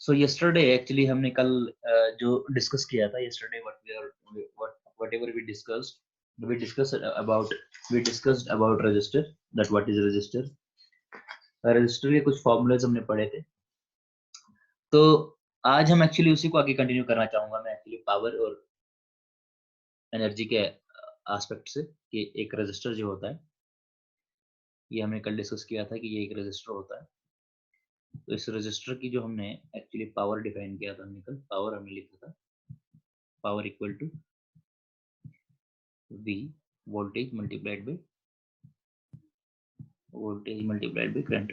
सो yesterday actually हमने कल जो डिस्कस किया था yesterday whatever we discussed about register, that what is register. Register के कुछ फॉर्मूलेज हमने पढ़े थे, तो आज हम एक्चुअली उसी को आगे कंटिन्यू करना चाहूंगा मैं एक्चुअली पावर और एनर्जी के एस्पेक्ट से कि एक रजिस्टर जो होता है, ये हमने कल डिस्कस किया था कि ये एक रजिस्टर होता है। तो इस रजिस्टर की जो हमने एक्चुअली पावर डिफाइन किया था, हमने कल पावर हमने लिखा था power equal to V voltage multiplied by current.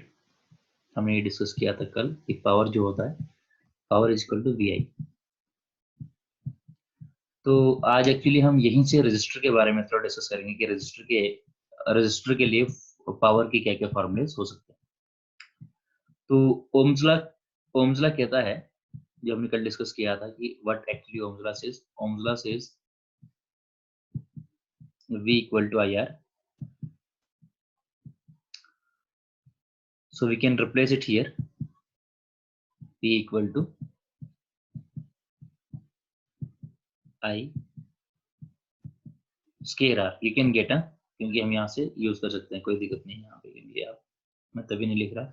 हमने ये डिस्कस किया था कल कि पावर जो होता है power is equal to VI। तो आज एक्चुअली हम यहीं से रजिस्टर के बारे में थोड़ा डिस्कस करेंगे कि रजिस्टर के लिए पावर की क्या क्या फॉर्मूलेज हो सकते हैं। तो ओम्स लॉ कहता है, जो हमने कल डिस्कस किया था कि what actually Ohm's law says V equal to IR. So we can replace it here. V equal to I square R. You can get क्योंकि हम यहाँ से यूज कर सकते हैं, कोई दिक्कत नहीं है यहाँ पे के लिए। आप मैं तभी नहीं लिख रहा।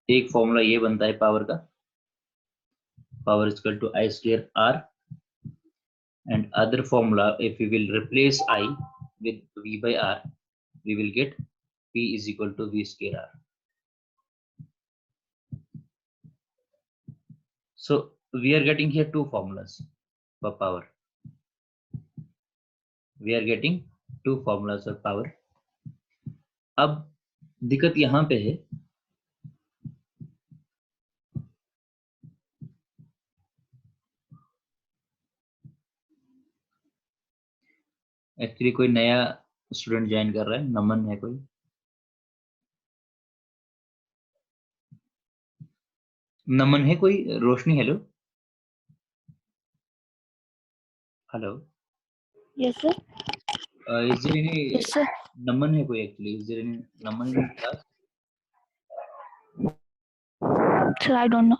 एक फॉर्मूला ये बनता है पावर का, power is equal to I square R, and other formula if we will replace I with V by R, we will get P is equal to V square R. So we are getting here two formulas for power. We are getting two formulas for power. अब दिक्कत यहाँ पे है, actually कोई नया student join कर रहा है, नमन है कोई? नमन है कोई? Roshni hello hello. Yes sir. Is there any Yes sir. Naman है कोई actually? Is there any Naman in class? Sir, I don't know.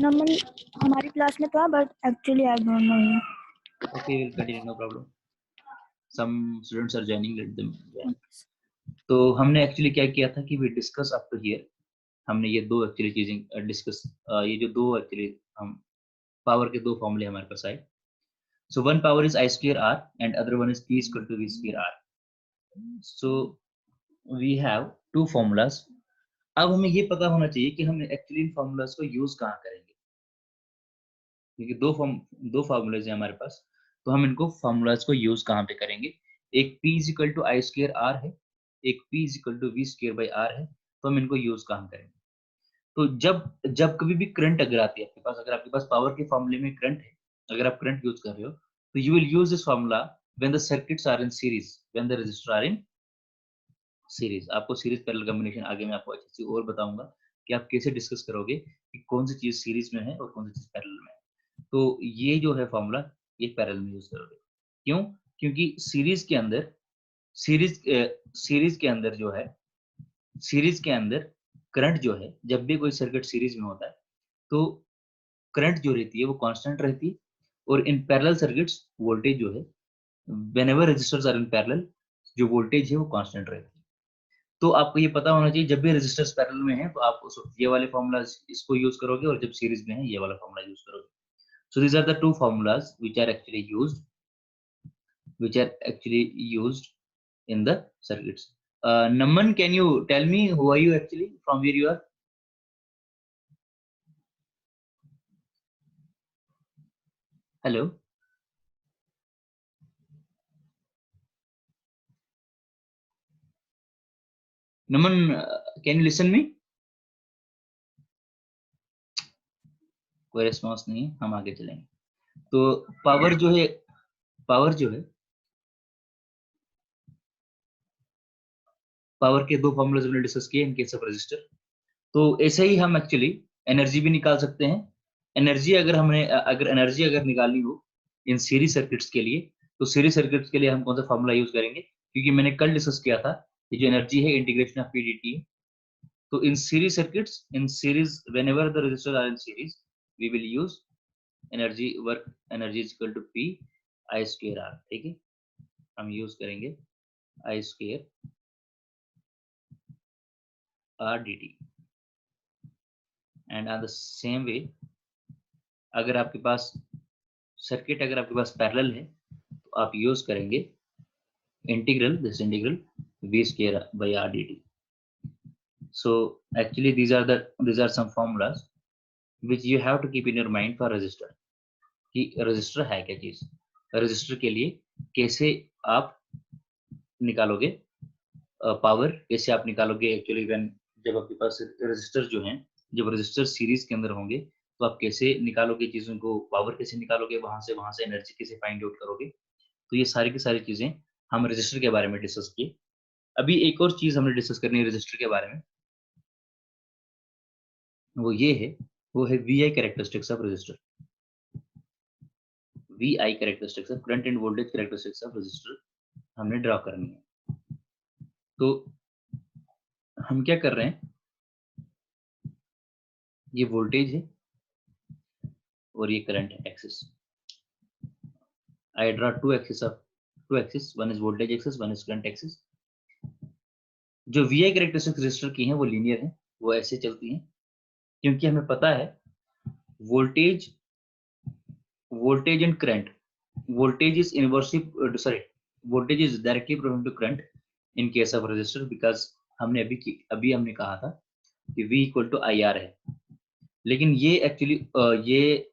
Naman हमारी क्लास में था, but actually I don't know him. Okay, we'll continue, no problem. Some students are joining, let them join. Okay. तो हमने actually क्या किया था कि we discuss up to here, हमने ये दो एक्चुअली चीजें डिस्कस, ये जो दो एक्चुअली हम पावर के दो फॉर्मूले हमारे पास आए। So one power is I square R and other one is P equal to V square R. So we have two formulas. अब हमें ये पता होना चाहिए कि हम एक्चुअली इन फॉर्मूलाज को यूज कहाँ करेंगे, क्योंकि दो फॉर्मूलाज हैं हमारे पास, तो हम इनको फॉर्मूलाज को यूज कहाँ पे करेंगे। एक P is equal to I square R है, एक P is equal to V square by R है, तो हम इनको यूज कहाँ करेंगे। तो जब कभी भी करंट अगर आती है आपके पास, अगर आपके पास पावर के फॉर्मूले में करंट है, अगर आप करंट यूज कर रहे हो, तो you will use this formula when the circuits are in series, when the resistor are in series. आपको सीरीज पैरेलल कॉम्बिनेशन आगे मैं आपको अच्छे से और बताऊंगा कि आप कैसे डिस्कस करोगे कि कौन सी चीज सीरीज में है और कौन सी चीज पैरेलल में है। तो ये जो है फॉर्मूला, ये पैरेलल में यूज करोगे। क्यों? क्योंकि सीरीज के अंदर जो है, सीरीज के अंदर करंट जो है, जब भी कोई सर्किट सीरीज में होता है तो करंट जो रहती है वो कांस्टेंट रहती है, और इन पैरेलल सर्किट्स वोल्टेज जो है, whenever resistors are in parallel, जो वोल्टेज है वो कांस्टेंट रहती है। तो आपको ये पता होना चाहिए जब भी रेजिस्टर्स पैरेलल में है तो आप उस वक्त ये वाले फॉर्मूला इसको यूज करोगे, और जब सीरीज में है ये वाला फॉर्मूला यूज करोगे। So these are the two formulas which are actually used in the circuits. Naman, can you tell me who are you actually, from where you are? Hello. Naman, can you listen me? कोई response नहीं है, हम आगे चलेंगे। तो power जो है power के दो फॉर्मूलाज हमने डिस्कस किए इन केस ऑफ रेजिस्टर। तो ऐसे ही हम एक्चुअली एनर्जी भी निकाल सकते हैं। अगर एनर्जी निकालनी हो इन सीरीज सर्किट्स के लिए, तो सीरीज सर्किट्स के लिए हम कौन सा फॉर्मूला यूज करेंगे, क्योंकि मैंने कल डिस्कस किया था ये जो एनर्जी है इंटीग्रेशन ऑफ पी dt है, तो in series circuits, in series, whenever the resistors are in series, we will use energy is equal to P I square R. ठीक है, हम यूज करेंगे I square R dt. And on the same way, अगर आपके पास circuit अगर आपके पास parallel है तो आप यूज करेंगे integral V square by R dt. So actually these are some formulas which you have to keep in your mind for resistor. कि resistor है क्या चीज, resistor के लिए कैसे आप निकालोगे पावर, कैसे आप निकालोगे एक्चुअली जब आपके पास resistor जो हैं, जब resistor सीरीज के अंदर होंगे तो आप कैसे निकालोगे चीजों को, पावर कैसे निकालोगे, वहां से एनर्जी कैसे फाइंड आउट करोगे. तो ये सारी की सारी चीजें हम रजिस्टर के बारे में डिस्कस किए. अभी एक और चीज हमने डिस्कस करनी है रजिस्टर के बारे में, वो ये है, वो है VI characteristics of register. VI characteristics of current end voltage characteristics of register हमने ड्रॉ करनी है. तो हम क्या कर रहे हैं, ये वोल्टेज है और ये करंट है axis. I draw two axes, one is voltage axis, one is current axis. जो VI कैरेक्टरिस्टिक्स रजिस्टर की हैं वो लीनियर है, वो ऐसे चलती हैं क्योंकि हमें पता है voltage and current, voltage is directly proportional to current in case of resistor, because अभी हमने कहा था कि V equal to IR है. लेकिन ये एक्चुअली ये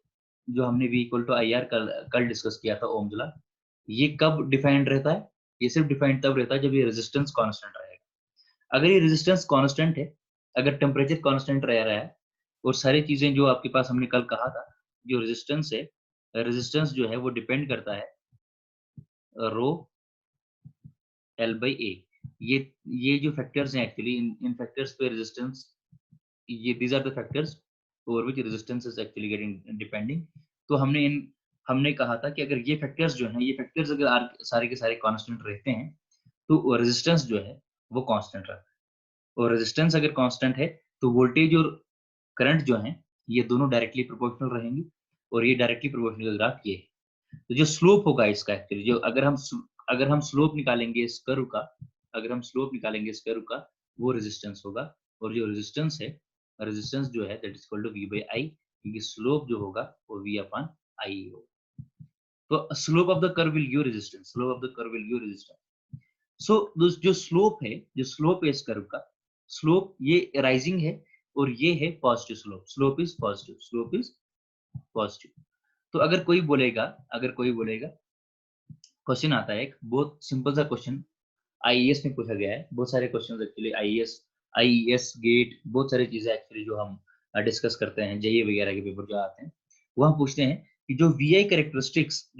जो हमने V equal to IR कल डिस्कस किया था ओम्स लॉ, ये कब डिफाइंड रहता है, ये सिर्फ डिफाइंड तब रहता है जब ये रेजिस्टेंस कांस्टेंट रहेगा. अगर ये रेजिस्टेंस कांस्टेंट है, अगर टेम्परेचर कांस्टेंट रह रहा है और सारी चीजें जो आपके पास हमने कल कहा था, जो रेजिस्टेंस है, रेजिस्टेंस जो है वो डिपेंड करता है रो L by A. ये जो फैक्टर्स हैं एक्चुअली इन फैक्टर्स पे रेजिस्टेंस, ये these are the factors over which resistance is actually getting depending. तो हमने कहा था कि अगर ये फैक्टर्स जो हैं, ये फैक्टर्स अगर सारे के सारे कांस्टेंट रहते हैं तो रेजिस्टेंस जो है वो कांस्टेंट रहता है. और रेजिस्टेंस अगर कांस्टेंट है तो वोल्टेज और करंट जो है ये दोनों डायरेक्टली प्रोपोर्शनल रहेंगी. और ये डायरेक्टली प्रोपोर्शनल ग्राफ ये है. तो जो स्लोप होगा इसका एक्चुअली, जो अगर हम स्लोप निकालेंगे इस कर्व का, वो रेजिस्टेंस होगा. और जो रेजिस्टेंस जो है that is equal to V by I, क्योंकि स्लोप जो होगा वो V upon I होगा. तो slope of the curve will give resistance, so जो स्लोप है इस कर्व का, स्लोप ये राइजिंग है और ये है पॉजिटिव स्लोप इज पॉजिटिव. तो अगर कोई बोलेगा क्वेश्चन आता है एक बहुत सिंपल सा क्वेश्चन, IAS में पूछा गया है, बहुत सारे क्वेश्चन एक्चुअली IAS गेट, बहुत सारी चीजें एक्चुअली जो हम डिस्कस करते हैं JEE वगैरह के पेपर जो आते हैं, वहां पूछते हैं कि जो VI कैरेक्टरिस्टिक्स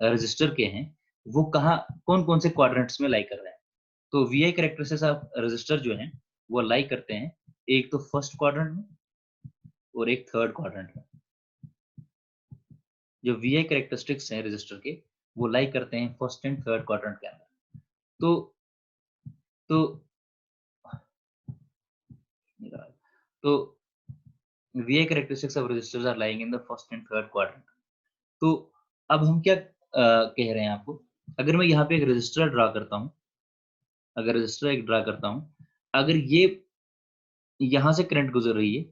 रजिस्टर के हैं, वो कौन से क्वाड्रेंट्स में लाई कर रहे हैं. तो VI कैरेक्टरिस्टिक्स ऑफ रजिस्टर जो है वो लाई करते हैं एक तो फर्स्ट क्वाड्रेंट में और एक थर्ड क्वाड्रेंट में. जो VI कैरेक्टरिस्टिक्स हैं रजिस्टर के, वो लाई करते हैं फर्स्ट एंड थर्ड क्वाड्रेंट के अंदर. तो VI characteristics of registers are lying in the first and third quadrant. तो अब हम क्या कह रहे हैं आपको, अगर मैं यहाँ पे एक रजिस्टर ड्रा करता हूँ, अगर ये यहाँ से करंट गुजर रही है,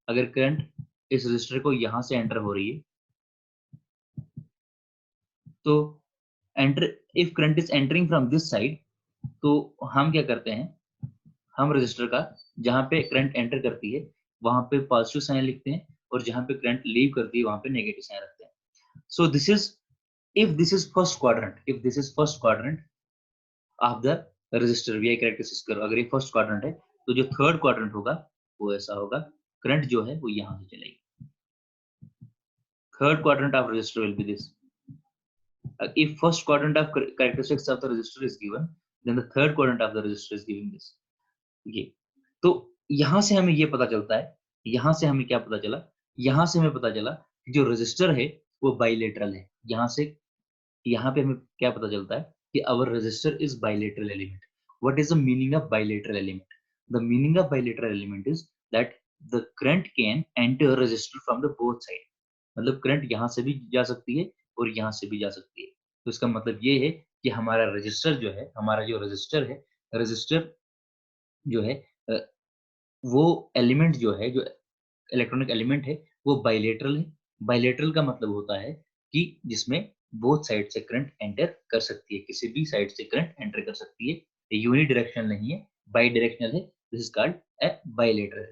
अगर करंट इस रजिस्टर को यहाँ से एंटर हो रही है, तो if current is entering from this side, तो हम क्या करते हैं, हम रजिस्टर का जहाँ पे करंट एंटर करती है वहां पे पॉजिटिव साइन लिखते हैं और जहाँ पे करंट लीव करती है वहां पे नेगेटिव साइन रखते हैं. So this is if this is first quadrant of the resistor VI characteristics curve, अगर ये फर्स्ट क्वाड्रेंट है तो जो थर्ड क्वाड्रेंट होगा वो ऐसा होगा, करंट जो है वो यहां से चलेगी. Third quadrant of resistor will be this. If first quadrant of characteristics of the resistor is given, then the third quadrant of the resistor is giving this. ये तो यहां से हमें ये पता चलता है, यहां से हमें क्या पता चला, यहां से हमें पता चला कि जो रेजिस्टर है वो बाइलेटरल है. यहाँ पे हमें क्या पता चलता है कि our register is bilateral element. What is the meaning of bilateral element? The meaning of bilateral element is that the current can enter resistor from the both side. मतलब करंट यहाँ से भी जा सकती है और यहाँ से भी जा सकती है। तो इसका मतलब ये है कि हमारा रजिस्टर जो है, हमारा जो रजिस्टर है, रजिस्टर जो है वो एलिमेंट जो है, जो इलेक्ट्रॉनिक एलिमेंट है, वो बाइलेटरल है। बाइलेटरल का मतलब होता है कि जिसमें बोथ साइड से करंट एंटर कर सकती है, किसी भी साइड से करंट एंटर कर सकती है। यूनि डायरेक्शनल नहीं है, बाई डायरेक्शनल है। This is called a bilateral.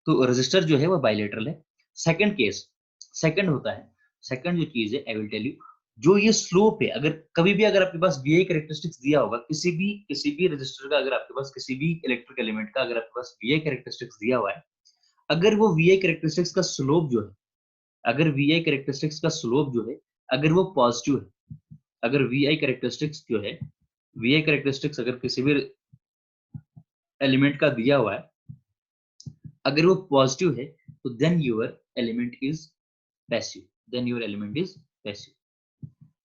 तो रजिस्टर जो है वो बाइलेटरल है। सेकंड केस, सेकंड होता है, सेकंड जो चीज है आई विल टेल यू, जो ये स्लोप है, अगर कभी भी अगर आपके पास वीआई कैरेक्टरिस्टिक्स दिया होगा, किसी भी रजिस्टर का, अगर आपके पास किसी भी इलेक्ट्रिक एलिमेंट का अगर आपके पास वीआई कैरेक्टरिस्टिक्स दिया हुआ है, अगर वो वी आई कैरेक्टरिस्टिक्स का स्लोप जो है, अगर वी आई कैरेक्टरिस्टिक्स का स्लोप जो है, अगर वो पॉजिटिव है, अगर वी आई कैरेक्टरिस्टिक्स जो है, वी आई कैरेक्टरिस्टिक्स अगर किसी भी एलिमेंट का दिया हुआ है, अगर वो पॉजिटिव है, तो then your element is passive, then your element is passive.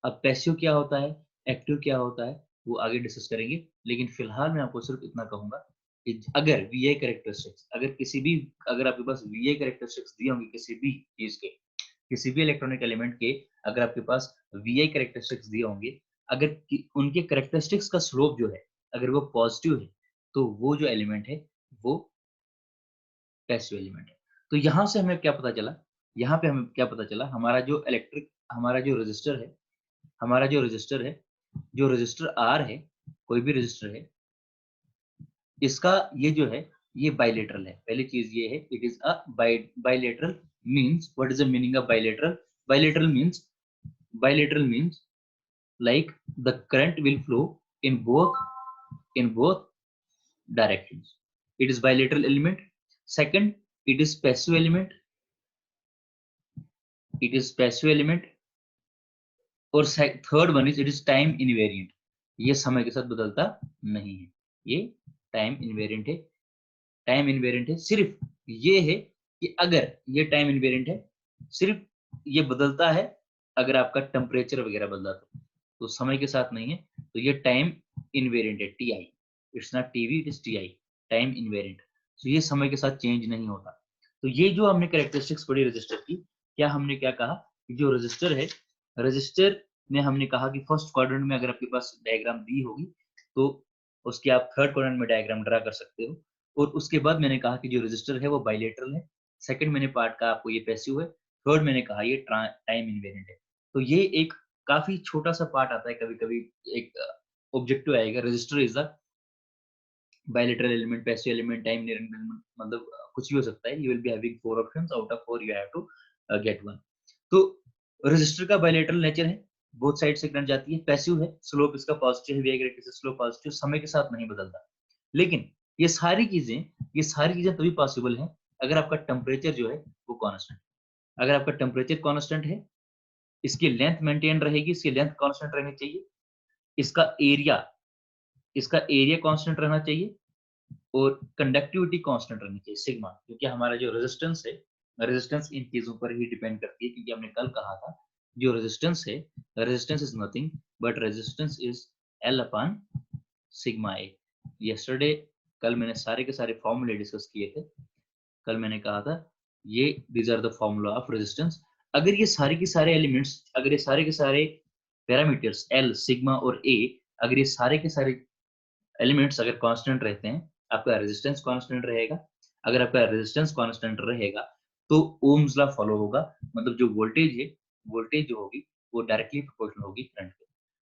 अब पैसिव क्या होता है, एक्टिव क्या होता है, वो आगे डिस्कस करेंगे, लेकिन फिलहाल मैं आपको सिर्फ इतना कहूंगा कि अगर वी आई कैरेक्टरिस्टिक्स, अगर किसी भी, अगर आपके पास वी आई कैरेक्टरिस्टिक्स दिए होंगे किसी भी चीज के, किसी भी इलेक्ट्रॉनिक एलिमेंट के, अगर आपके पास वी आई कैरेक्टरिस्टिक्स दिए होंगे, अगर उनके कैरेक्टरिस्टिक्स का स्लोप जो है, अगर वो पॉजिटिव है, तो वो जो एलिमेंट है वो पैसिव एलिमेंट है। तो यहाँ से हमें क्या पता चला, यहाँ पे हमें क्या पता चला, हमारा जो इलेक्ट्रिक, हमारा जो रजिस्टर है, हमारा जो रजिस्टर है, जो रजिस्टर आर है, कोई भी रजिस्टर है, इसका ये जो है, ये बाइलेटरल है। पहली चीज ये है, it is a bilateral. Means what is the meaning of bilateral? Bilateral means, bilateral means like the current will flow in both directions. It is bilateral element. Second, it is passive element, it is passive element. और third one is, it is time invariant, ये समय के साथ बदलता नहीं है, ये time invariant है। टाइम इनवेरिएंट है सिर्फ ये है कि अगर ये टाइम इनवेरिएंट है, सिर्फ ये बदलता है अगर आपका टेम्परेचर वगैरह बदला तो समय के साथ नहीं है। तो ये टाइम इनवेरिएंट है, T I, it's not TV, it is T I, time invariant. तो ये समय के साथ चेंज नहीं होता। तो ये जो हमने कैरेक्टरिस्टिक्स पढ़ी रजिस्टर की, क्या हमने क्या कहा कि जो रजिस्टर है, रजिस्टर में हमने कहा कि फर्स्ट क्वाड्रेंट में अगर आपके पास डायग्राम दी होगी तो उसके आप थर्ड क्वाड्रेंट में डायग्राम ड्रा कर सकते हो। और उसके बाद मैंने कहा कि जो रजिस्टर है वो बाइलेटरल है। सेकंड मैंने पार्ट कहा आपको ये पैसिव है। थर्ड मैंने कहा ये टाइम इनवेरिएंट है। तो ये एक काफी छोटा सा पार्ट आता है, कभी कभी एक ऑब्जेक्टिव आएगा, register is the bilateral element, passive element, time invariant element, मतलब कुछ भी हो सकता है। You will be having 4 options, out of 4 you have to get one। तो रजिस्टर का बायलेटरल नेचर है, बोथ साइड से करंट जाती है, पैसिव है, स्लोप इसका पॉजिटिव है, वी से स्लोप पॉजिटिव, समय के साथ नहीं बदलता। लेकिन ये सारी चीजें तभी पॉसिबल है अगर आपका टेम्परेचर जो है वो कांस्टेंट। अगर आपका टेम्परेचर कांस्टेंट है, इसकी लेंथ मेंटेन रहेगी, इसकी लेंथ कांस्टेंट रहनी चाहिए, इसका एरिया कांस्टेंट रहना चाहिए, और कंडक्टिविटी कांस्टेंट रहनी चाहिए सिग्मा। क्योंकि हमारा जो रेजिस्टेंस है, रेजिस्टेंस इन चीजों पर ही डिपेंड करती है। क्योंकि हमने कल कहा था जो रेजिस्टेंस है, resistance is nothing but resistance is L upon sigma A. Yesterday, कल मैंने सारे के सारे फॉर्मूले डिस्कस किए थे। कल मैंने कहा था ये these are the formula of resistance. अगर ये सारे के सारे एलिमेंट्स, अगर ये सारे के सारे पैरामीटर्स एल, सिग्मा और ए, अगर ये सारे के सारे एलिमेंट्स अगर कांस्टेंट रहते हैं, आपका रेजिस्टेंस कांस्टेंट रहेगा। अगर आपका रेजिस्टेंस कांस्टेंट रहेगा तो ओम्स लॉ फॉलो होगा, मतलब जो वोल्टेज है, वोल्टेज जो होगी वो डायरेक्टली प्रोपोर्शनल होगी करंट के।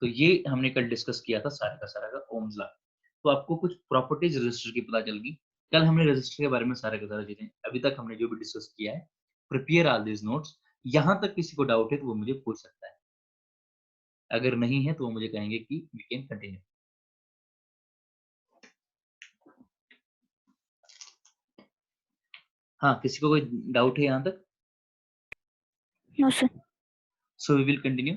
तो ये हमने कल डिस्कस किया था सारा का सारा का ओम्स लॉ। तो आपको कुछ प्रॉपर्टीज रजिस्टर की पता चल गई। कल हमने रजिस्टर के बारे में सारा का सारा चीजें अभी तक हमने जो भी डिस्कस किया है, प्रिपेयर ऑल दीज नोट्स। यहाँ तक किसी को डाउट है तो वो मुझे पूछ सकता है, अगर नहीं है तो वो मुझे कहेंगे कि वी कैन कंटिन्यू। हाँ, किसी को कोई डाउट है यहाँ तक? No sir. So we will continue.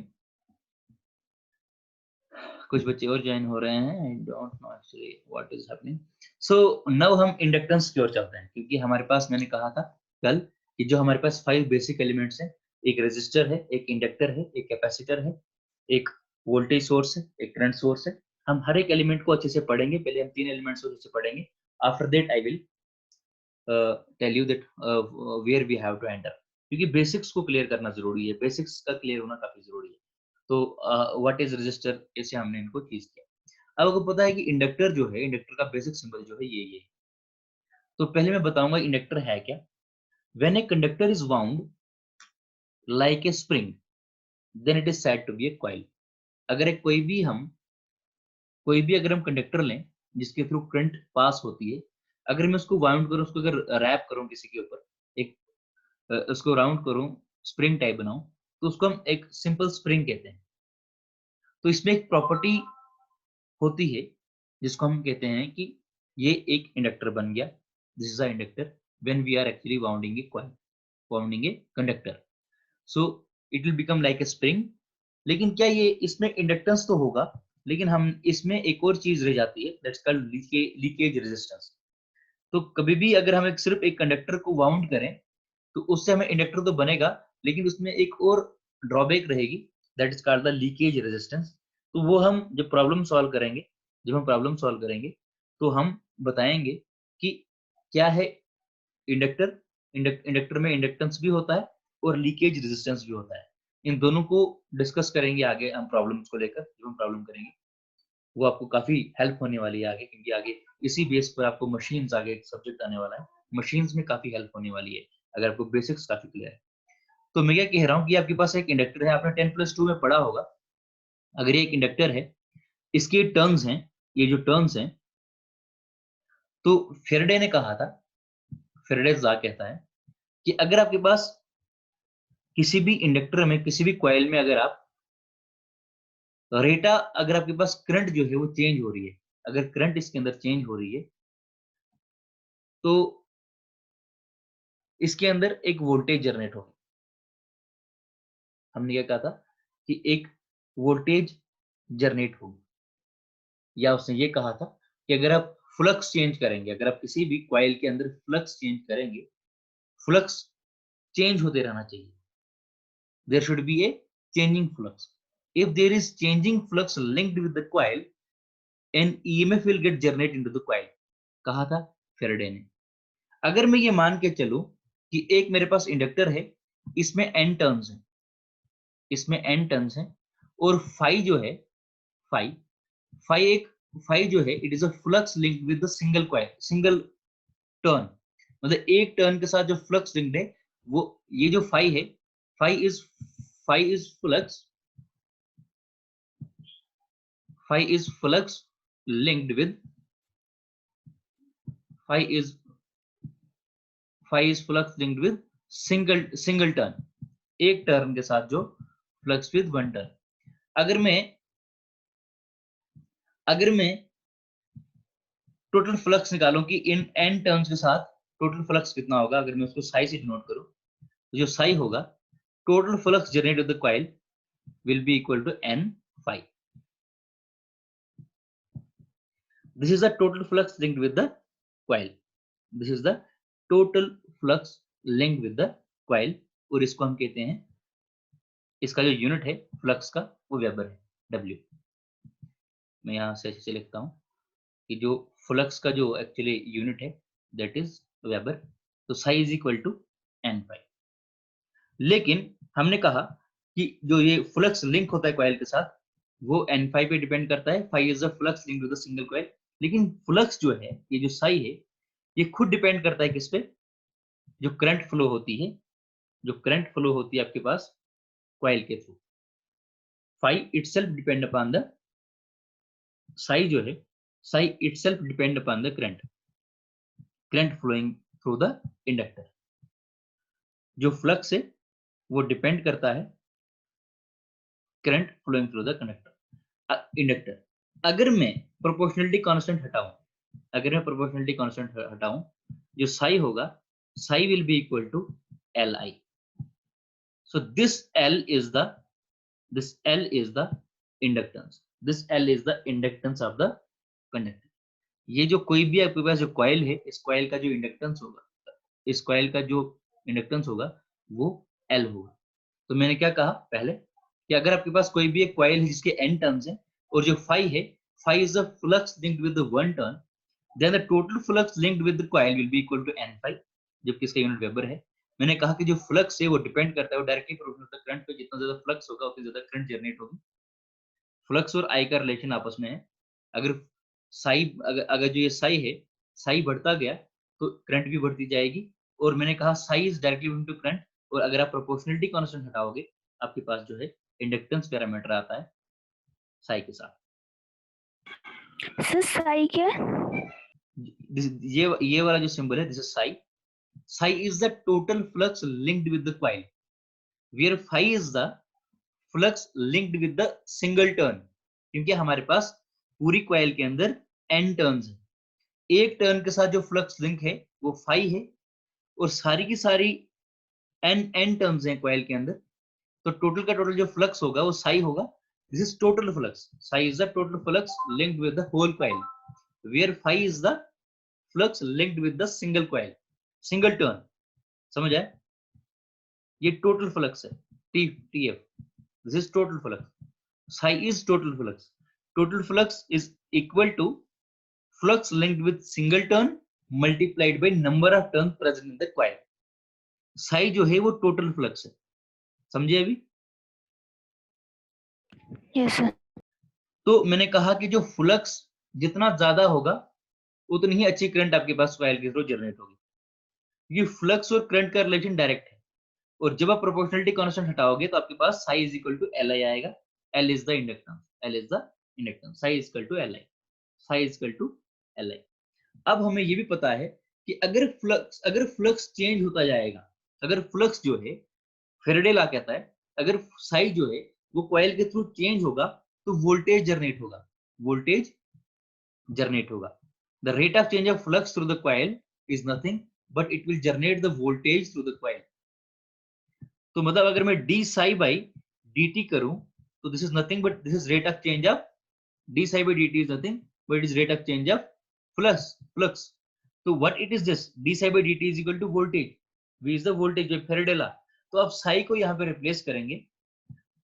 कुछ बच्चे और ज्वाइन हो रहे हैं, I don't know actually what is happening. So now हम इंडक्टेंस की ओर चलते हैं, क्योंकि हमारे पास, मैंने कहा था कल कि जो हमारे पास 5 बेसिक एलिमेंट्स हैं, एक रेजिस्टर है, एक इंडक्टर है, एक कैपेसिटर है, एक वोल्टेज सोर्स है, एक करंट सोर्स है, हम हर एक एलिमेंट को अच्छे से पढ़ेंगे। पहले हम 3 एलिमेंट्स को अच्छे से पढ़ेंगे, after that I will tell you that where we have to enter, क्योंकि बेसिक्स को क्लियर करना जरूरी है, बेसिक्स का क्लियर होना काफी जरूरी है। तो व्हाट इज रजिस्टर, ऐसे हमने इनको चीज किया। अब आपको पता है कि इंडक्टर जो है, इंडक्टर का बेसिक सिंबल जो है ये। तो पहले मैं बताऊंगा इंडक्टर है क्या। When a conductor is wound like a spring then it is said to be a coil. अगर कोई भी अगर हम कंडक्टर लें जिसके थ्रू करंट पास होती है, अगर मैं उसको वाउंड करूं, उसको अगर रैप करूं किसी के ऊपर, एक उसको राउंड करूं, स्प्रिंग टाइप बनाऊं, तो उसको हम एक सिंपल स्प्रिंग कहते हैं। तो इसमें एक प्रॉपर्टी होती है जिसको हम कहते हैं कि ये एक इंडक्टर बन गया। This is a inductor when we are actually winding a coil, winding a conductor, so it will become like a spring. लेकिन क्या ये इसमें इंडक्टेंस तो होगा, लेकिन हम इसमें एक और चीज रह जाती है, दैट्स कॉल्ड लीकेज रेजिस्टेंस। तो कभी भी अगर हम सिर्फ एक कंडक्टर को वाउंड करें तो उससे हमें इंडक्टर तो बनेगा, लेकिन उसमें एक और ड्रॉबैक रहेगी, that is called the leakage resistance. तो वो हम जब प्रॉब्लम सॉल्व करेंगे, तो हम बताएंगे कि क्या है इंडक्टर। इंडक्टर में इंडक्टेंस भी होता है और लीकेज रेजिस्टेंस भी होता है। इन दोनों को डिस्कस करेंगे आगे हम प्रॉब्लम्स को लेकर। जब हम प्रॉब्लम करेंगे वो आपको काफी हेल्प होने वाली है आगे, क्योंकि आगे इसी बेस पर आपको मशीन्स, आगे एक सब्जेक्ट आने वाला है, मशीन्स में काफी हेल्प होने वाली है अगर आपको बेसिक्स काफी क्लियर है। तो मैं क्या कह रहा हूँ कि आपके पास एक इंडक्टर है, आपने 10+2 में पढ़ा होगा। अगर ये एक इंडक्टर है, इसके टर्न्स हैं, ये जो टर्न्स हैं, तो फेराडे ने कहा था, फेराडे लॉ कहता है कि अगर आपके पास किसी भी इंडक्टर में, किसी भी कॉइल में अगर आप अगर आपके पास करंट जो है वो चेंज हो रही है, अगर करंट इसके अंदर चेंज हो रही है, तो इसके अंदर एक वोल्टेज जनरेट होगी। हमने क्या कहा था कि एक वोल्टेज जनरेट होगी, या उसने ये कहा था कि अगर आप फ्लक्स चेंज करेंगे, अगर आप किसी भी कॉइल के अंदर फ्लक्स चेंज करेंगे, फ्लक्स चेंज होते रहना चाहिए, there should be a changing flux. If there is changing flux linked with the coil, an EMF will get generate into the coil, कहा था फेराडे ने। अगर मैं ये मान के चलूं कि एक मेरे पास इंडक्टर है, इसमें एन टर्न्स हैं, और फाई जो है, फाई फाई एक फाई जो है, it is a flux linked with the single coil, single turn, मतलब एक टर्न के साथ जो फ्लक्स लिंक्ड है, वो ये जो फाई है, phi is flux, linked with phi is flux linked with single turn, एक टर्न के साथ जो फ्लक्स विद वन टर्न। अगर मैं टोटल फ्लक्स निकालूं कि इन एन टर्म्स के साथ टोटल फ्लक्स कितना होगा, अगर मैं उसको साई से डिनोट करूं, तो जो साई होगा, total flux generated with the coil will be equal to n phi. This is the total flux linked with the coil. This is the total flux linked with the coil, और इसको हम कहते हैं, इसका जो unit है flux का वो वेबर है, W। मैं यहां से ऐसे लिखता हूं कि जो फ्लक्स का जो एक्चुअली यूनिट है दैट इज वेबर। तो psi is equal to n phi। लेकिन हमने कहा कि जो ये फ्लक्स लिंक होता है कॉइल के साथ, वो n phi पे डिपेंड करता है। phi is the flux link to the single coil. लेकिन फ्लक्स जो है, ये जो साई है, ये खुद डिपेंड करता है किस पे, जो करंट फ्लो होती है, आपके पास कॉइल के through. phi itself depend upon the psi जो है, psi itself depend upon the current flowing through the inductor. जो फ्लक्स है वो डिपेंड करता है current flowing through the inductor. अगर मैं प्रोपोर्शनलिटी कांस्टेंट हटाऊं, जो साई होगा, psi will be equal to L I. So this L is the inductance of the conductor. ये जो कोई भी आपके पास जो कॉइल है, इस कॉइल का जो इंडक्टेंस होगा, वो एल होगा। तो मैंने क्या कहा पहले कि अगर आपके पास कोई भी एक कॉइल है जिसके एन टर्न्स हैं, और जो फाई है phi is the flux linked with the one turn, then the total flux linked with the coil will be equal to n phi, जबकि इसका यूनिट वेबर है। मैंने कहा कि जो फ्लक्स है वो डिपेंड करता है, वो डायरेक्टली प्रोपोर्शनल होता है करंट पे, जितना ज्यादा फ्लक्स होगा उतनी ज्यादा करंट जनरेट होगी। फ्लक्स और आई का रिलेशन आपस में है। अगर साई अगर जो ये साई है, साई बढ़ता गया तो करंट भी बढ़ती जाएगी, और मैंने कहा Sai is directly into current, और अगर आप प्रोपोर्शनलिटी कांस्टेंट हटाओगे आपके पास जो है इंडक्टेंस पैरामीटर आता है साई के साथ। सर साई क्या? ये वाला जो सिंबल है this is psi. Psi is the total flux linked with the coil, where phi is the flux linked with the single turn, क्योंकि हमारे पास पूरी कॉइल के अंदर n टर्न्स है। एक टर्न के साथ जो फ्लक्स लिंक है वो फाई है, और सारी की सारी n टर्न्स हैं कॉइल के अंदर, तो टोटल का टोटल जो फ्लक्स होगा वो साई होगा। This is total flux, psi is the total flux linked with the whole coil, where phi is the flux linked with the single coil, single turn. समझ आए? ये टोटल फ्लक्स है, TF, this is total flux, psi is total flux. Total flux is equal to flux linked with single turn multiplied by number of turns present in the coil. psi जो है वो total flux है, समझे अभी? Yes sir. तो मैंने कहा कि जो फ्लक्स जितना ज्यादा होगा उतनी ही अच्छी करंट आपके पास कॉइल के थ्रू जनरेट होगी, क्योंकि फ्लक्स और करंट का रिलेशन डायरेक्ट है। और जब आप प्रोपोर्शनलिटी कांस्टेंट हटाओगे तो आपके पास psi is equal to Li आएगा। L is the inductance, L is the inductance, psi is equal to Li, psi is equal to Li। अब हमें ये भी पता है कि अगर फ्लक्स चेंज होता जाएगा, अगर फ्लक्स जो है, फेरेडे लॉ कहता है अगर साई जो है वो कॉइल के थ्रू चेंज होगा तो वोल्टेज जनरेट होगा, वोल्टेज जनरेट होगा। The rate of change of flux through the coil is nothing but it will generate the voltage through the coil. तो मतलब अगर मैं डी साई बाई dt करूं तो this is nothing but this is rate of change of d psi by dt is nothing but it is rate of change of flux. So what it is this d psi by dt is equal to voltage, v is the voltage of Faraday law। तो आप psi को यहाँ पे replace करेंगे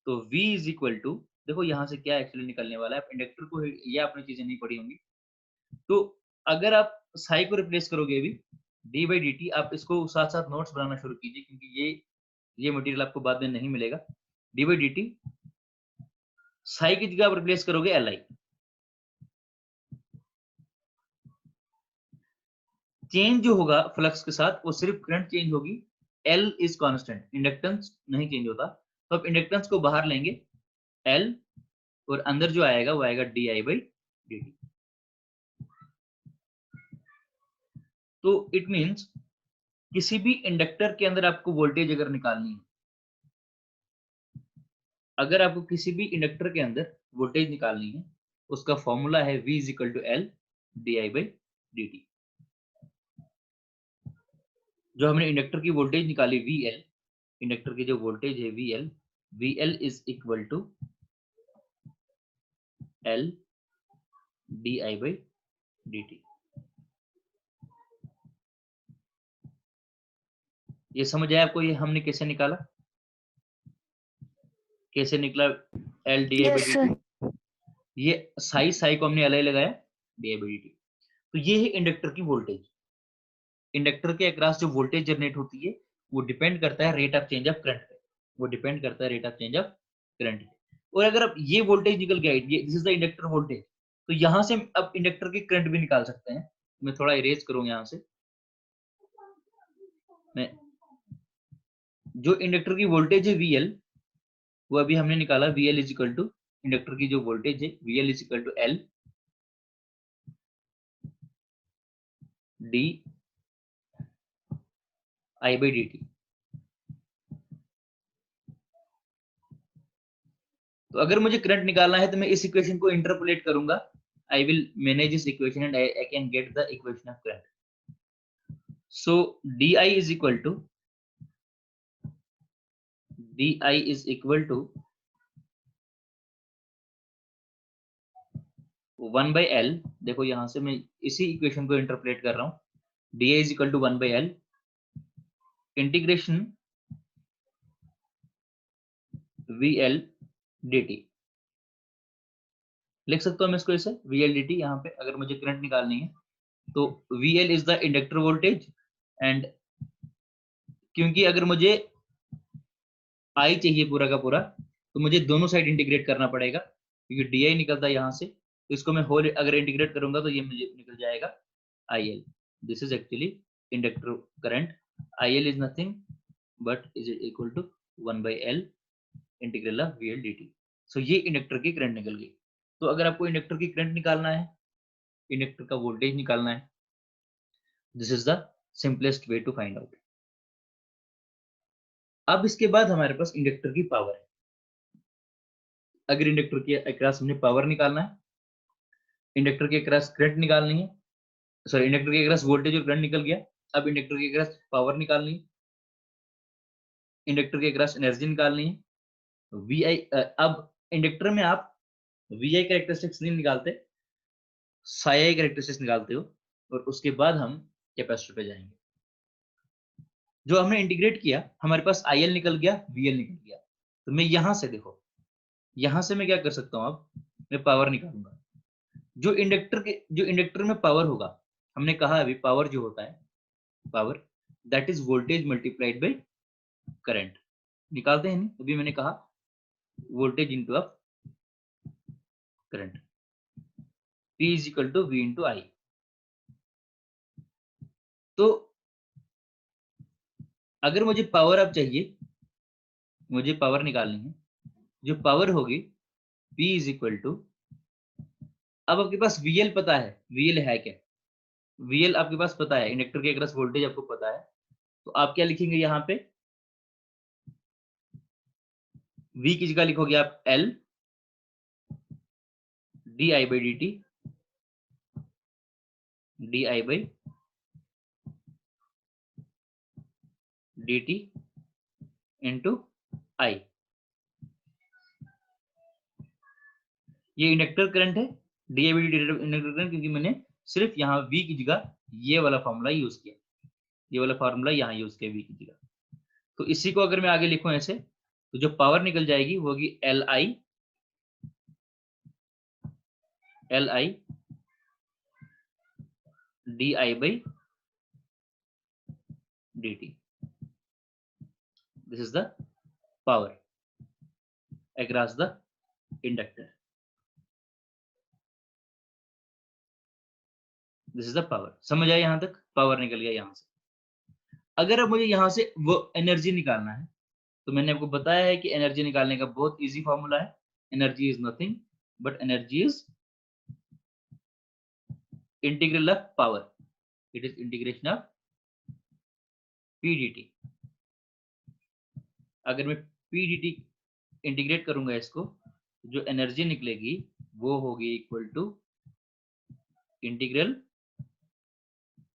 तो v is equal to, देखो यहाँ से क्या एक्चुअली निकलने वाला है, आप इंडक्टर को, ये आपने चीजें नहीं पढ़ी होंगी, तो अगर आप psi को रिप्लेस करोगे अभी d by dt, आप इसको साथ साथ नोट्स बनाना शुरू कीजिए क्योंकि ये मटेरियल आपको बाद में नहीं मिलेगा। d by dt psi की जगह आप रिप्लेस करोगे Li, चेंज जो होगा फ्लक्स के साथ वो सिर्फ करंट चेंज होगी, L इज कांस्टेंट, इंडक्टेंस नहीं चेंज होता। तो आप इंडक्टेंस को बाहर लेंगे L, और अंदर जो आएगा वो आएगा di by dt। तो इट मींस किसी भी इंडक्टर के अंदर आपको वोल्टेज अगर निकालनी है, अगर आपको किसी भी इंडक्टर के अंदर वोल्टेज निकालनी है, उसका फॉर्मूला है v is equal to L di by dt। जो हमने इंडक्टर की वोल्टेज निकाली VL, इंडक्टर की जो वोल्टेज है VL is equal to L di by dt। ये समझ आया आपको? ये हमने कैसे निकाला, कैसे निकला L di by yes dt? Sir. ये साई को हमने Li लगाया di by dt। तो ये है इंडक्टर की वोल्टेज। इंडक्टर के अक्रॉस जो वोल्टेज जनरेट होती है वो डिपेंड करता है rate of change of current पे, वो डिपेंड करता है rate of change of current पे। और अगर आप ये वोल्टेज निकल गया, ये this is the inductor voltage, तो यहां से अब इंडक्टर की करंट भी निकाल सकते हैं। मैं थोड़ा इरेज करूंगा यहां से, मैं जो इंडक्टर की वोल्टेज है VL, वो अभी हमने निकाला VL is equal to, inductor की जो वोल्टेज है VL is equal to L d I by dt। तो अगर मुझे करंट निकालना है तो मैं इस इक्वेशन को इंटरपोलेट करूंगा, I will manage this equation and I can get the equation of current. So di is equal to 1 by L। देखो यहां से मैं इसी इक्वेशन को इंटरप्रेट कर रहा हूं, di is equal to 1 by L integration VL dt। लिख सकता हूँ मैं इसको ऐसे VL dt। यहाँ पे अगर मुझे करंट निकालनी है तो VL is the inductor voltage, and क्योंकि अगर मुझे I चाहिए पूरा का पूरा तो मुझे दोनों साइड इंटीग्रेट करना पड़ेगा, क्योंकि DI निकलता है यहाँ से, तो इसको मैं होल अगर इंटीग्रेट करूंगा तो ये मुझे निकल जाएगा IL। This is actually inductor current. IL is nothing but is equal to 1/L integral of VL dt। सो ये इंडक्टर की करंट निकल गई। तो अगर आपको इंडक्टर की करंट निकालना है, इंडक्टर का वोल्टेज निकालना है, this is the simplest way to find out. अब इसके बाद हमारे पास इंडक्टर की पावर है। अगर इंडक्टर के अक्रॉस हमने पावर निकालना है, इंडक्टर के अक्रॉस करंट निकालनी है, सॉरी इंडक्टर के अक्रॉस वोल्टेज और करंट निकल गया। अब इंडक्टर के अक्रॉस पावर निकालनी है, इंडक्टर के अक्रॉस एनर्जी निकालनी है, VI। अब इंडक्टर में आप VI कैरेक्टरिस्टिक्स नहीं निकालते, psi कैरेक्टरिस्टिक्स निकालते हो, और उसके बाद हम कैपेसिटर पे जाएंगे। जो हमने इंटीग्रेट किया हमारे पास IL निकल गया, VL निकल गया। तो मैं यहां से देखो, यहां से मैं क्या कर सकता हूं, अब मैं पावर निकालूंगा। जो इंडक्टर में पावर होगा, हमने कहा अभी पावर जो होता है, power that is voltage multiplied by current. निकालते हैं नहीं, अभी मैंने कहा voltage into of current, P is equal to V into I। तो अगर मुझे पावर अब चाहिए, मुझे पावर निकालनी है, जो पावर होगी P इज इक्वल टू, अब आपके पास VL पता है, VL है क्या, VL आपके पास पता है, इंडक्टर के अक्रॉस वोल्टेज आपको पता है, तो आप क्या लिखेंगे यहाँ पे, V की जगह लिखोगे आप L di by dt, di by dt into I। ये इंडक्टर करंट है, di by dt inductor current, क्योंकि मैंने सिर्फ यहाँ V की जगह ये वाला फॉर्मूला यूज किया, ये वाला फॉर्मूला यहाँ यूज किया V की जगह। तो इसी को अगर मैं आगे लिखूं ऐसे, तो जो पावर निकल जाएगी वो होगी Li di by dt। This is the power across the inductor। This is the power। समझ आया यहां तक, पावर निकल गया यहां से। अगर अब मुझे यहां से वो एनर्जी निकालना है, तो मैंने आपको बताया है कि एनर्जी निकालने का बहुत इजी फॉर्मूला है। Energy is nothing but energy is integral of power, it is integration of P dt। अगर मैं P dt इंटीग्रेट करूंगा इसको, जो एनर्जी निकलेगी वो होगी इक्वल टू इंटीग्रल,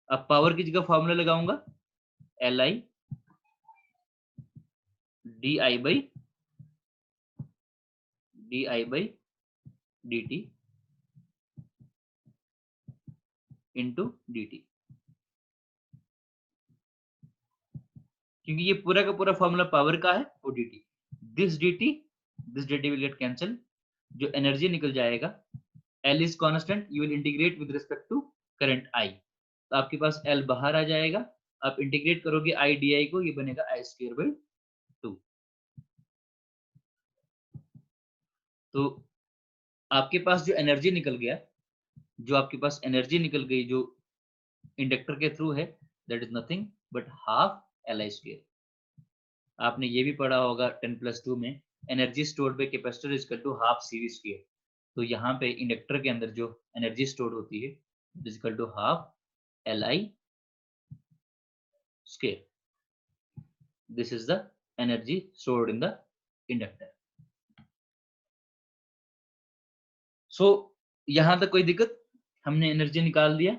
अब पावर की जगह फॉर्मूला लगाऊंगा Li di by dt into dt, क्योंकि ये पूरा का पूरा फॉर्मूला पावर का है, वो dt। This dt will get cancel, जो एनर्जी निकल जाएगा, L is constant, you will integrate with respect to current I, तो आपके पास L बाहर आ जाएगा, आप इंटीग्रेट करोगे I di को, ये बनेगा I²/2। तो आपके पास जो एनर्जी निकल गया, जो आपके पास एनर्जी निकल गई जो इंडक्टर के थ्रू है, that is nothing but half Li²। आपने ये भी पढ़ा होगा 10+2 में, energy stored by capacitor is equal to half CV²। तो यहाँ पे इंडक्टर के अंदर जो एनर्जी स्टोर होती है is equal to half Li²। This is the energy stored in the inductor. So यहां तक कोई दिक्कत, हमने एनर्जी निकाल दिया।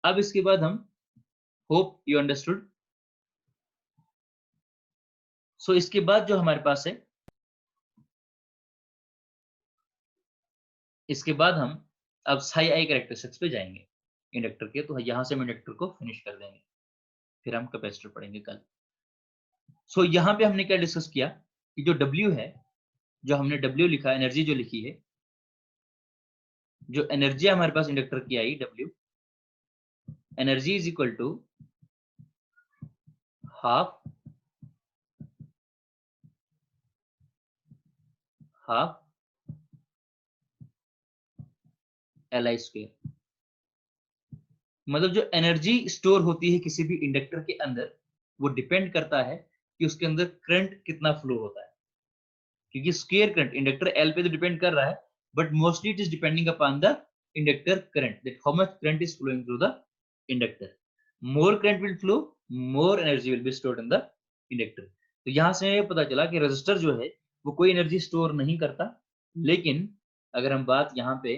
अब इसके बाद हम, होप यू अंडरस्टूड। सो इसके बाद जो हमारे पास है, इसके बाद हम अब psi I कैरेक्टरिस्टिक्स पे जाएंगे इंडक्टर के, तो यहां से हम इंडक्टर को फिनिश कर देंगे, फिर हम कैपेसिटर पढ़ेंगे कल। सो यहाँ पे हमने क्या डिस्कस किया कि जो W है, जो हमने W लिखा, एनर्जी जो लिखी है, जो एनर्जी हमारे पास इंडक्टर की I W, energy is equal to half Li²। मतलब जो एनर्जी स्टोर होती है किसी भी इंडक्टर के अंदर, वो डिपेंड करता है कि उसके अंदर करंट कितना फ्लो होता है, क्योंकि स्क्वायर करंट इंडक्टर एल पे तो डिपेंड कर रहा है, but mostly it is depending upon the inductor current, that how much current is flowing through the inductor. More current will flow, more energy will be stored in the inductor. तो यहां से पता चला कि resistor जो है वो कोई एनर्जी स्टोर नहीं करता, लेकिन अगर हम बात यहाँ पे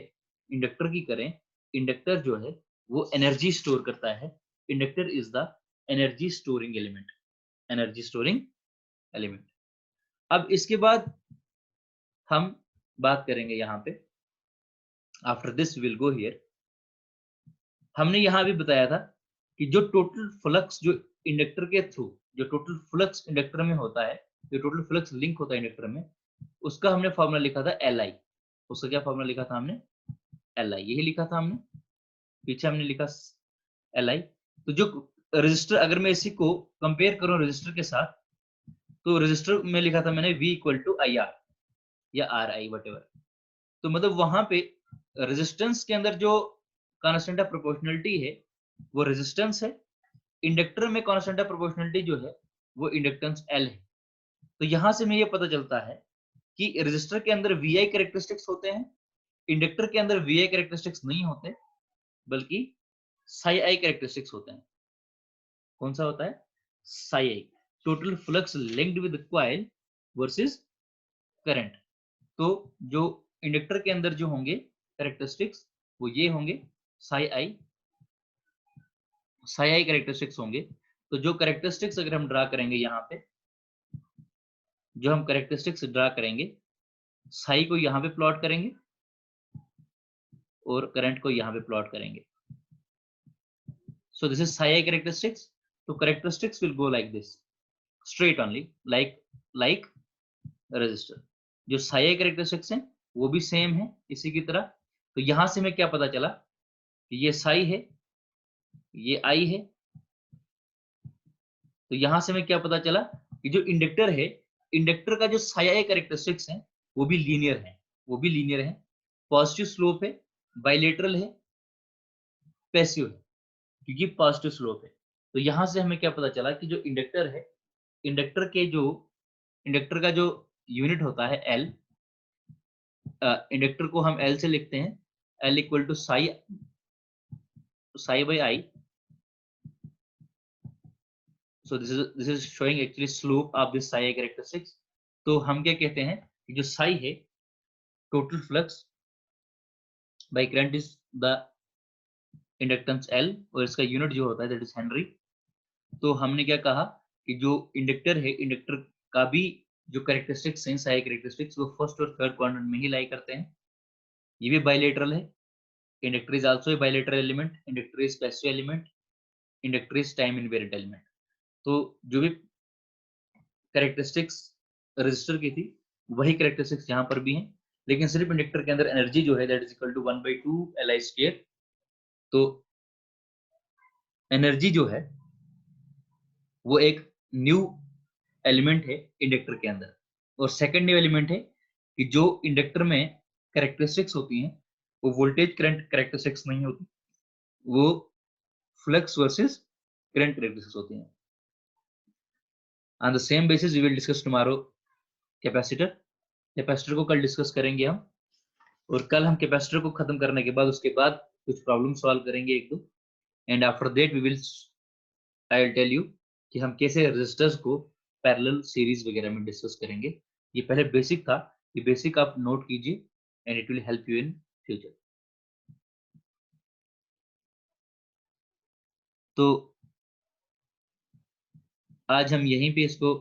इंडक्टर की करें, इंडक्टर जो है वो एनर्जी स्टोर करता है। Inductor is the energy storing element, energy storing element. अब इसके बाद हम बात करेंगे यहाँ पे, after this will go here. हमने यहाँ भी बताया था कि जो टोटल फ्लक्स जो इंडक्टर के थ्रू, जो टोटल फ्लक्स इंडक्टर में होता है, जो टोटल फ्लक्स लिंक होता है इंडक्टर में, उसका हमने फॉर्मूला लिखा था Li। उसका क्या फॉर्मूला लिखा था हमने? Li, यही लिखा था हमने, पीछे हमने लिखा Li। तो जो रजिस्टर, अगर मैं इसी को कंपेयर करूं रजिस्टर के साथ, तो रजिस्टर में लिखा था मैंने V इक्वल टू IR या RI वटेवर। तो मतलब वहां पे रेजिस्टेंस के अंदर जो कांस्टेंट ऑफ प्रोपोर्शनलिटी है वो रेजिस्टेंस है, इंडक्टर में कांस्टेंट ऑफ प्रोपोर्शनलिटी जो है वो इंडक्टेंस L है। तो यहां से हमें ये पता चलता है कि रेजिस्टर के अंदर VI कैरेक्टरिस्टिक्स होते हैं, इंडक्टर के अंदर VI कैरेक्टरिस्टिक्स नहीं होते, बल्कि psi I कैरेक्टरिस्टिक्स होते हैं। कौन सा होता है? psi I, total flux linked with coil versus current. तो जो इंडक्टर के अंदर जो होंगे कैरेक्टरिस्टिक्स वो ये होंगे psi I कैरेक्टरिस्टिक्स होंगे। तो जो कैरेक्टरिस्टिक्स अगर हम ड्रा करेंगे यहाँ पे, जो हम कैरेक्टरिस्टिक्स ड्रा करेंगे, psi को यहाँ पे प्लॉट करेंगे और करंट को यहाँ पे प्लॉट करेंगे। So this is psi I characteristics. So characteristics will go like this, straight only, like resistor। जो psi I characteristics हैं वो भी सेम है इसी की तरह। तो यहां से हमें क्या पता चला कि ये psi है, ये I है। तो यहां से हमें क्या पता चला कि जो इंडक्टर है, इंडक्टर का जो psi I कैरेक्टरिस्टिक्स है वो भी लीनियर है, वो भी लीनियर है, पॉजिटिव स्लोप है, बाइलेटरल है, पैसिव है, क्योंकि पॉजिटिव स्लोप है। तो यहां से हमें क्या पता चला कि जो इंडक्टर है, इंडक्टर के जो इंडक्टर का जो यूनिट होता है L, इंडक्टर को हम L से लिखते हैं, L equal to psi by I। So this is showing actually slope of this psi characteristics। तो हम क्या कहते हैं कि जो psi है, total flux by current is the inductance L, और इसका यूनिट जो होता है दैट इज हेनरी। तो हमने क्या कहा कि जो इंडक्टर है, इंडक्टर का भी जो कैरेक्टरिस्टिक्स हैं psi कैरेक्टरिस्टिक्स, वो फर्स्ट और थर्ड क्वाड्रेंट में ही लाई करते हैं। ये भी बाइलेटरल है, inductor is also a bilateral element, inductor is passive element, inductor is time invariant element. तो जो भी कैरेक्टरिस्टिक्स रेजिस्टर की थी वही कैरेक्टरिस्टिक्स यहाँ पर भी हैं, लेकिन सिर्फ इंडक्टर के अंदर एनर्जी जो है that is equal to 1/2 Li²। तो एनर्जी जो है वो एक न्यू एलिमेंट है इंडक्टर के अंदर, और सेकंड न्यू एलिमेंट है कि जो इंडक्टर में कैरेक्टरिस्टिक्स होती हैं वो वोल्टेज करंट कैरेक्टरिस्टिक्स नहीं होती, वो फ्लक्स वर्सेस करंट कैरेक्टरिस्टिक्स होती हैं। On the same basis we will discuss tomorrow capacitor. Capacitor को कल डिस्कस करेंगे हम, और कल हम कैपेसिटर को खत्म करने के बाद उसके बाद कुछ प्रॉब्लम सॉल्व करेंगे एक दो, and after that we will, I will tell you कि हम कैसे रेजिस्टर्स को पैरेलल सीरीज वगैरह में डिस्कस करेंगे। ये पहले बेसिक था, ये बेसिक आप नोट कीजिए and it will help you in future. तो आज हम यहीं पे इसको